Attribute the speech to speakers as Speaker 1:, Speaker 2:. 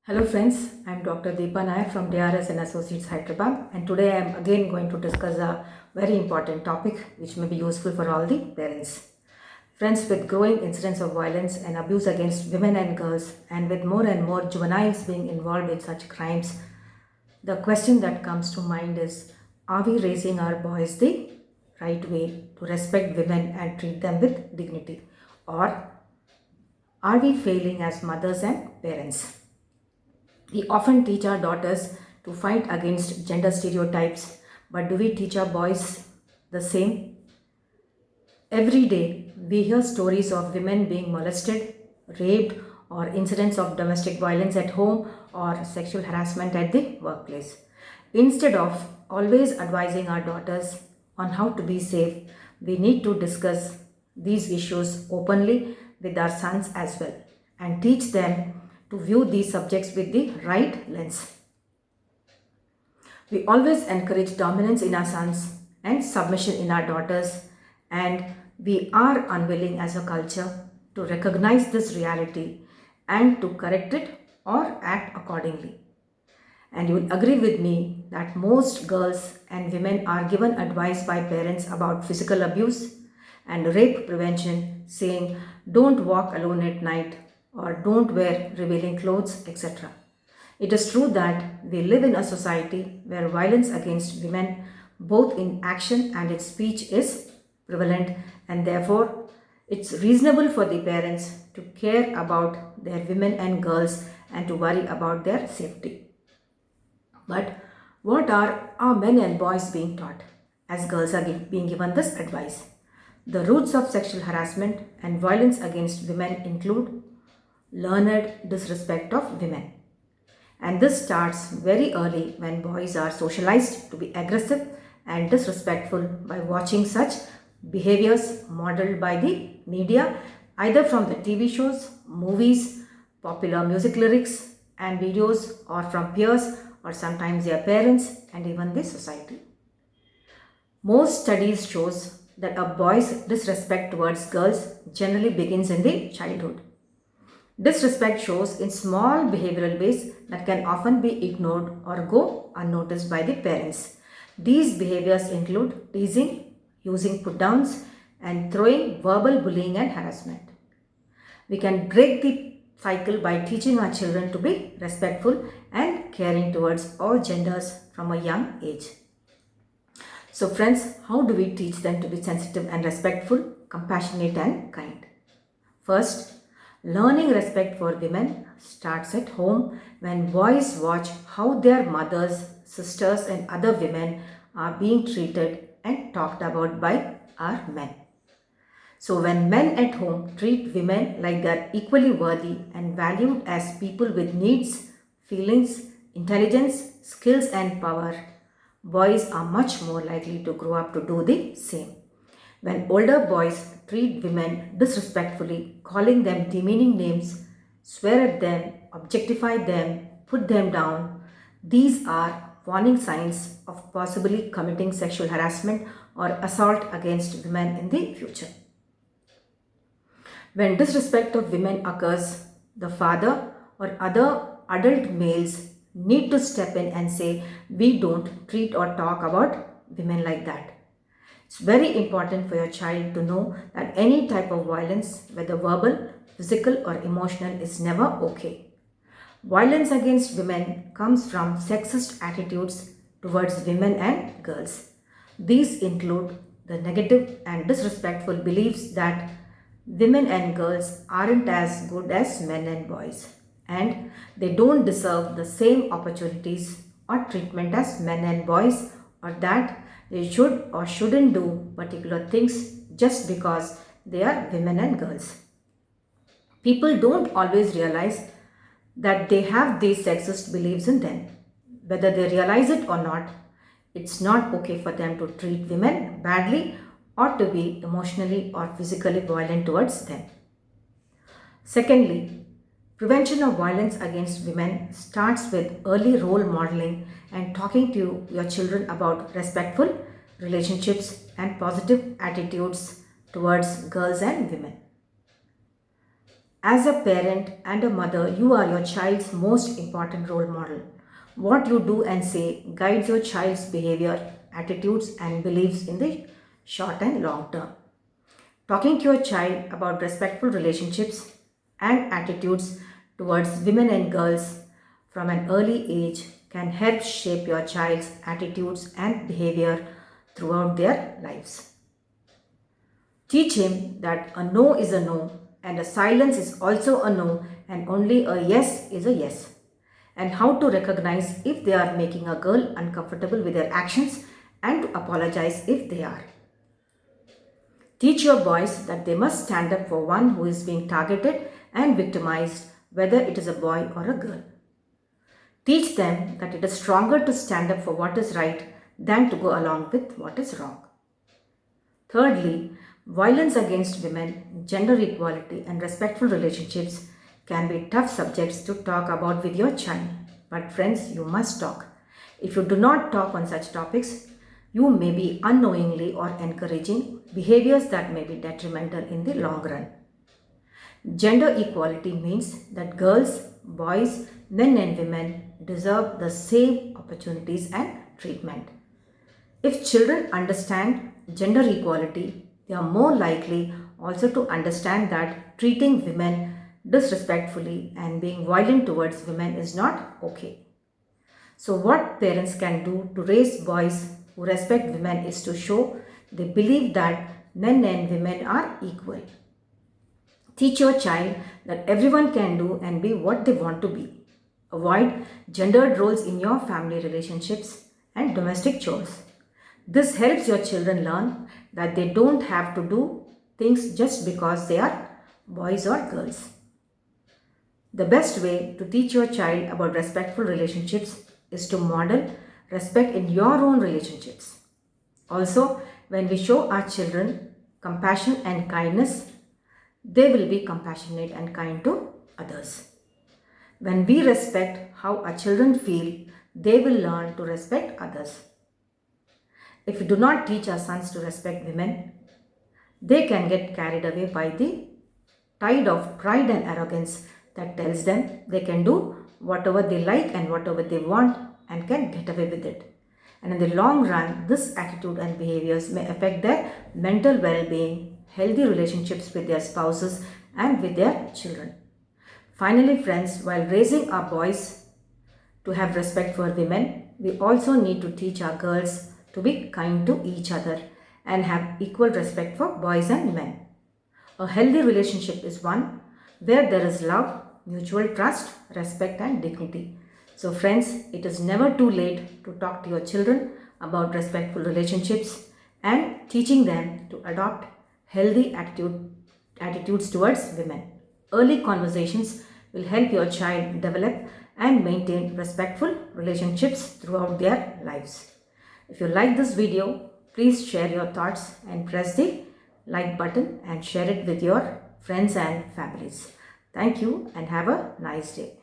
Speaker 1: Hello friends, I am Dr. Deepa Nayak from DRS and Associates Hyderabad, and today I am again going to discuss a very important topic which may be useful for all the parents. Friends, with growing incidents of violence and abuse against women and girls, and with more and more juveniles being involved in such crimes, the question that comes to mind is, are we raising our boys the right way to respect women and treat them with dignity? Or are we failing as mothers and parents? We often teach our daughters to fight against gender stereotypes, but do we teach our boys the same? Every day, we hear stories of women being molested, raped, or incidents of domestic violence at home or sexual harassment at the workplace. Instead of always advising our daughters on how to be safe, we need to discuss these issues openly with our sons as well and teach them to view these subjects with the right lens. We always encourage dominance in our sons and submission in our daughters, and we are unwilling as a culture to recognize this reality and to correct it or act accordingly. And you will agree with me that most girls and women are given advice by parents about physical abuse and rape prevention, saying don't walk alone at night or don't wear revealing clothes, etc. It is true that we live in a society where violence against women, both in action and in speech, is prevalent, and therefore it's reasonable for the parents to care about their women and girls and to worry about their safety. But what are our men and boys being taught as girls are being given this advice? The roots of sexual harassment and violence against women include learned disrespect of women. And this starts very early when boys are socialized to be aggressive and disrespectful by watching such behaviors modeled by the media, either from the TV shows, movies, popular music lyrics and videos, or from peers or sometimes their parents and even the society. Most studies shows that a boy's disrespect towards girls generally begins in the childhood. Disrespect shows in small behavioral ways that can often be ignored or go unnoticed by the parents. These behaviors include teasing, using put downs, and throwing verbal bullying and harassment. We can break the cycle by teaching our children to be respectful and caring towards all genders from a young age. So friends, how do we teach them to be sensitive and respectful, compassionate and kind? First, learning respect for women starts at home when boys watch how their mothers, sisters and other women are being treated and talked about by our men. So when men at home treat women like they are equally worthy and valued as people with needs, feelings, intelligence, skills and power, boys are much more likely to grow up to do the same. When older boys treat women disrespectfully, calling them demeaning names, swear at them, objectify them, put them down, these are warning signs of possibly committing sexual harassment or assault against women in the future. When disrespect of women occurs, the father or other adult males need to step in and say, we don't treat or talk about women like that. It's very important for your child to know that any type of violence, whether verbal, physical or emotional, is never okay. Violence against women comes from sexist attitudes towards women and girls. These include the negative and disrespectful beliefs that women and girls aren't as good as men and boys, and they don't deserve the same opportunities or treatment as men and boys, or that they should or shouldn't do particular things just because they are women and girls. People don't always realize that they have these sexist beliefs in them. Whether they realize it or not, it's not okay for them to treat women badly or to be emotionally or physically violent towards them. Secondly, prevention of violence against women starts with early role modeling and talking to your children about respectful relationships and positive attitudes towards girls and women. As a parent and a mother, you are your child's most important role model. What you do and say guides your child's behavior, attitudes, and beliefs in the short and long term. Talking to your child about respectful relationships and attitudes towards women and girls from an early age can help shape your child's attitudes and behavior throughout their lives. Teach him that a no is a no and a silence is also a no and only a yes is a yes. And how to recognize if they are making a girl uncomfortable with their actions and to apologize if they are. Teach your boys that they must stand up for one who is being targeted and victimized, whether it is a boy or a girl. Teach them that it is stronger to stand up for what is right than to go along with what is wrong. Thirdly, violence against women, gender equality, and respectful relationships can be tough subjects to talk about with your child. But friends, you must talk. If you do not talk on such topics, you may be unknowingly or encouraging behaviors that may be detrimental in the long run. Gender equality means that girls, boys, men and women deserve the same opportunities and treatment. If children understand gender equality, they are more likely also to understand that treating women disrespectfully and being violent towards women is not okay. So what parents can do to raise boys who respect women is to show they believe that men and women are equal. Teach your child that everyone can do and be what they want to be. Avoid gendered roles in your family relationships and domestic chores. This helps your children learn that they don't have to do things just because they are boys or girls. The best way to teach your child about respectful relationships is to model respect in your own relationships. Also, when we show our children compassion and kindness, they will be compassionate and kind to others. When we respect how our children feel, they will learn to respect others. If we do not teach our sons to respect women, they can get carried away by the tide of pride and arrogance that tells them they can do whatever they like and whatever they want and can get away with it. And in the long run, this attitude and behaviors may affect their mental well-being, healthy relationships with their spouses and with their children. Finally, friends, while raising our boys to have respect for women, we also need to teach our girls to be kind to each other and have equal respect for boys and men. A healthy relationship is one where there is love, mutual trust, respect and dignity. So friends, it is never too late to talk to your children about respectful relationships and teaching them to adopt healthy attitudes towards women. Early conversations will help your child develop and maintain respectful relationships throughout their lives. If you like this video, please share your thoughts and press the like button and share it with your friends and families. Thank you and have a nice day.